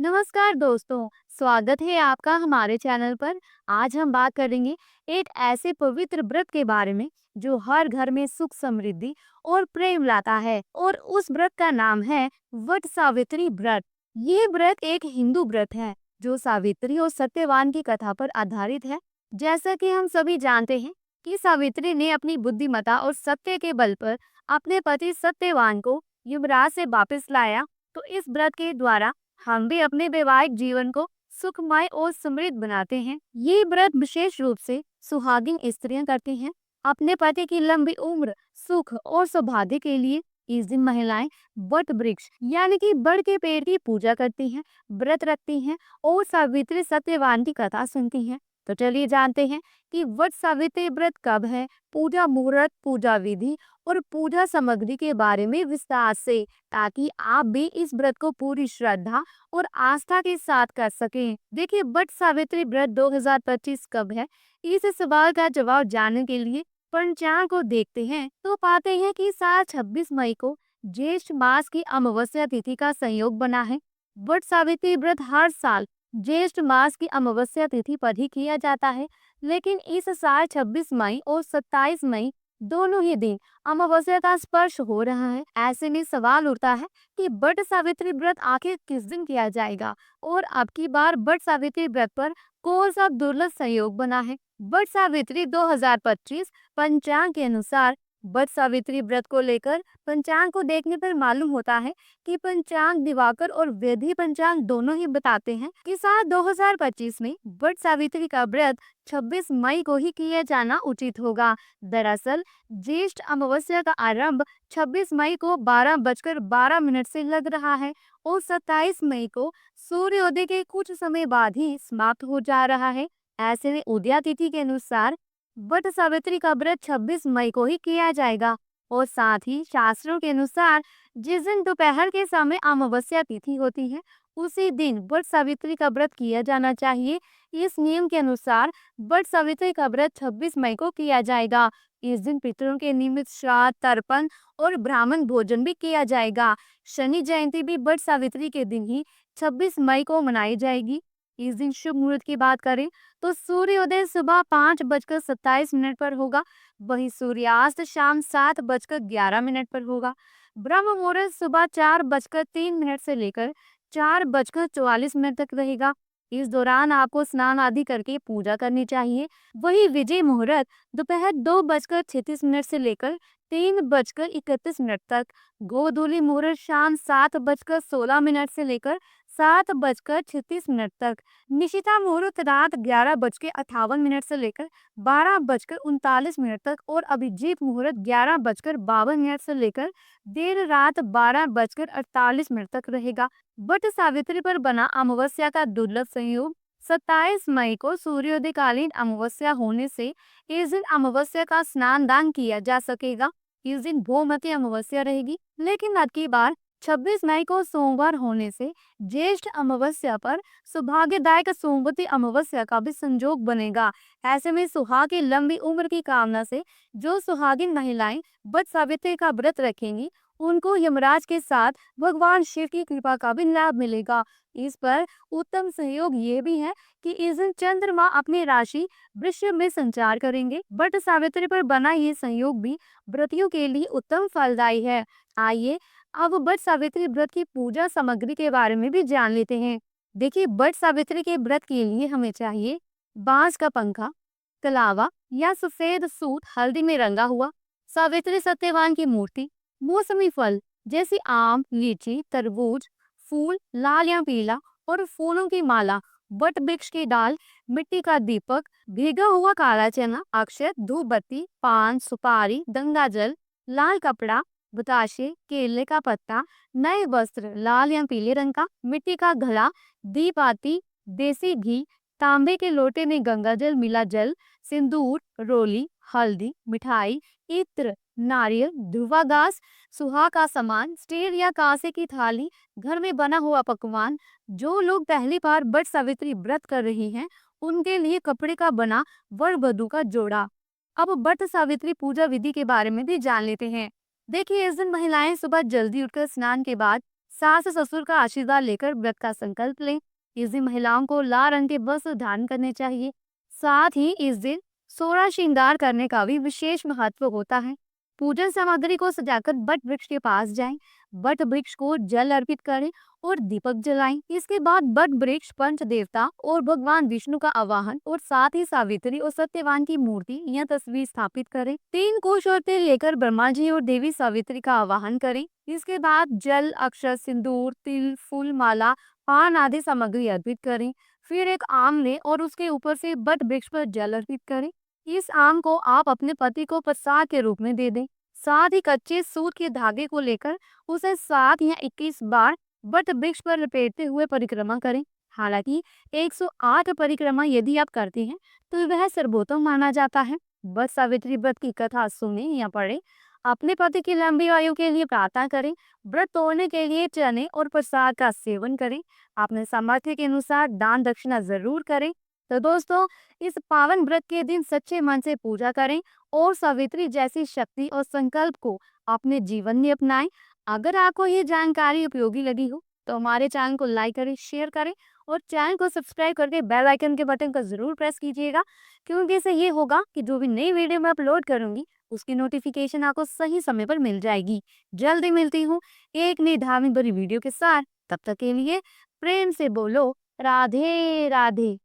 नमस्कार दोस्तों, स्वागत है आपका हमारे चैनल पर। आज हम बात करेंगे एक ऐसे पवित्र व्रत के बारे में जो हर घर में सुख समृद्धि और प्रेम लाता है और उस व्रत का नाम है वट सावित्री व्रत। ये व्रत एक हिंदू व्रत है जो सावित्री और सत्यवान की कथा पर आधारित है। जैसा कि हम सभी जानते हैं कि सावित्री ने अपनी बुद्धिमत्ता और सत्य के बल पर अपने पति सत्यवान को युवराज से वापस लाया। तो इस व्रत के द्वारा हम भी अपने वैवाहिक जीवन को सुखमय और समृद्ध बनाते हैं। ये व्रत विशेष रूप से सुहागिन स्त्रियां करती हैं। अपने पति की लंबी उम्र, सुख और सौभाग्य के लिए इस दिन महिलाएं वट वृक्ष यानी कि बड़ के पेड़ की पूजा करती हैं, व्रत रखती हैं और सावित्री सत्यवान की कथा सुनती हैं। तो चलिए जानते हैं कि वट सावित्री व्रत कब है, पूजा मुहूर्त, पूजा विधि और पूजा सामग्री के बारे में विस्तार से, ताकि आप भी इस व्रत को पूरी श्रद्धा और आस्था के साथ कर सकें। देखिए, वट सावित्री व्रत 2025 कब है? इस सवाल का जवाब जानने के लिए पंचांग को देखते हैं तो पाते हैं कि साल 26 मई को ज्येष्ठ मास की अमावस्या तिथि का संयोग बना है। वट सावित्री व्रत हर साल ज्येष्ठ मास की अमावस्या तिथि पर ही किया जाता है, लेकिन इस साल 26 मई और 27 मई दोनों ही दिन अमावस्या का स्पर्श हो रहा है। ऐसे में सवाल उठता है कि वट सावित्री व्रत आखिर किस दिन किया जाएगा और अब की बार वट सावित्री व्रत पर कौन सा दुर्लभ संयोग बना है। वट सावित्री 2025 पंचांग के अनुसार वट सावित्री व्रत को लेकर पंचांग को देखने पर मालूम होता है कि पंचांग दिवाकर और वैदिक पंचांग दोनों ही बताते हैं कि साल 2025 में वट सावित्री का व्रत 26 मई को ही किया जाना उचित होगा। दरअसल ज्येष्ठ अमावस्या का आरंभ 26 मई को 12:12 से लग रहा है और 27 मई को सूर्योदय के कुछ समय बाद ही समाप्त हो जा रहा है। ऐसे में उदया तिथि के अनुसार वट सावित्री का व्रत 26 मई को ही किया जाएगा और साथ ही शास्त्रों के अनुसार जिस दिन दोपहर के समय अमावस्या तिथि होती है उसी दिन वट सावित्री का व्रत किया जाना चाहिए। इस नियम के अनुसार वट सावित्री का व्रत 26 मई को किया जाएगा। इस दिन पितरों के निमित्त श्राद्ध, तर्पण और ब्राह्मण भोजन भी किया जाएगा। शनि जयंती भी वट सावित्री के दिन ही 26 मई को मनाई जाएगी। इस दिन शुभ मुहूर्त की बात करें तो सूर्योदय सुबह 5:27 पर होगा, वहीं सूर्यास्त शाम 7:11 पर होगा। ब्रह्म मुहूर्त सुबह 4:03 से लेकर 4:44 तक रहेगा। इस दौरान आपको स्नान आदि करके पूजा करनी चाहिए। वही विजय मुहूर्त दोपहर 2:36 से लेकर 3:31 तक। गोधूली मुहूर्त शाम 7:16 से लेकर 7:36 तक। निशिता मुहूर्त रात 11:58 से लेकर 12:39 तक और अभिजीत मुहूर्त 11:52 से लेकर देर रात 12:48 तक रहेगा। वट सावित्री पर बना अमावस्या का दुर्लभ संयोग 27 मई को सूर्योदयकालीन अमावस्या होने से इस दिन अमावस्या का स्नान दान किया जा सकेगा। इस दिन भौमती अमावस्या रहेगी, लेकिन अब की बार 26 मई को सोमवार होने से ज्येष्ठ अमावस्या पर सौभाग्यदायक सोमवती अमावस्या का भी संयोग बनेगा। ऐसे में सुहाग की लंबी उम्र की कामना से जो सुहागिन महिलाएं वट सावित्री का व्रत रखेंगी उनको यमराज के साथ भगवान शिव की कृपा का भी लाभ मिलेगा। इस पर उत्तम सहयोग ये भी है कि इस दिन चंद्रमा अपनी राशि वृषभ में संचार करेंगे। वट सावित्री पर बना ये संयोग भी व्रतियों के लिए उत्तम फलदायी है। आइए अब वट सावित्री व्रत की पूजा सामग्री के बारे में भी जान लेते हैं। देखिए, वट सावित्री के व्रत के लिए हमें चाहिए बांस का पंखा, कलावा या सफेद सूत हल्दी में रंगा हुआ, सावित्री सत्यवान की मूर्ति, मौसमी फल जैसे आम, लीची, तरबूज, फूल लाल या पीला और फूलों की माला, वट वृक्ष की डाल, मिट्टी का दीपक, भीगा हुआ काला चना, अक्षत, धूप बत्ती, पान, सुपारी, गंगा जल, लाल कपड़ा, बताशे, केले का पत्ता, नए वस्त्र लाल या पीले रंग का, मिट्टी का घड़ा, दीप आती, देसी घी, तांबे के लोटे में गंगा जल मिला जल, सिंदूर, रोली, हल्दी, मिठाई, इत्र, नारियल, धुआ घास, सुहाग का सामान, स्टील या कांसे की थाली, घर में बना हुआ पकवान। जो लोग पहली बार वट सावित्री व्रत कर रही हैं उनके लिए कपड़े का बना वर वधू का जोड़ा। अब वट सावित्री पूजा विधि के बारे में भी जान लेते हैं। देखिए, इस दिन महिलाएं सुबह जल्दी उठकर स्नान के बाद सास ससुर का आशीर्वाद लेकर व्रत का संकल्प लें। इस दिन महिलाओं को लाल रंग के वस्त्र धारण करने चाहिए। साथ ही इस दिन सोलह श्रृंगार करने का भी विशेष महत्व होता है। पूजन सामग्री को सजाकर वट वृक्ष के पास जाएं, वट वृक्ष को जल अर्पित करें और दीपक जलाएं। इसके बाद वट वृक्ष पंच देवता और भगवान विष्णु का आवाहन और साथ ही सावित्री और सत्यवान की मूर्ति या तस्वीर स्थापित करें। 3 कोष और तेल लेकर ब्रह्मा जी और देवी सावित्री का आवाहन करें। इसके बाद जल, अक्षत, सिंदूर, तिल, फूल, माला, पान आदि सामग्री अर्पित करें। फिर एक आम लें और उसके ऊपर से वट वृक्ष पर जल अर्पित करें। इस आम को आप अपने पति को प्रसाद के रूप में दे दें। साथ ही कच्चे सूत के धागे को लेकर उसे 7 या 21 बार वट वृक्ष पर लपेटते हुए परिक्रमा करें। हालांकि 108 परिक्रमा यदि आप करते हैं तो वह सर्वोत्तम माना जाता है। वट सावित्री व्रत की कथा सुने या पढ़े, अपने पति की लंबी आयु के लिए प्रार्थना करें, व्रत तोड़ने के लिए चने और प्रसाद का सेवन करें, अपने सामर्थ्य के अनुसार दान दक्षिणा जरूर करें। तो दोस्तों, इस पावन व्रत के दिन सच्चे मन से पूजा करें और सावित्री जैसी शक्ति और संकल्प को अपने जीवन में अपनाएं। अगर आपको ये जानकारी उपयोगी लगी हो तो हमारे चैनल को लाइक करें, शेयर करें और चैनल को सब्सक्राइब करके बेल आइकन के बटन को जरूर प्रेस कीजिएगा, क्योंकि इससे ये होगा कि जो भी नई वीडियो मैं अपलोड करूंगी उसकी नोटिफिकेशन आपको सही समय पर मिल जाएगी। जल्दी मिलती हूँ एक नई धार्मिक भरी वीडियो के साथ। तब तक के लिए प्रेम से बोलो राधे राधे।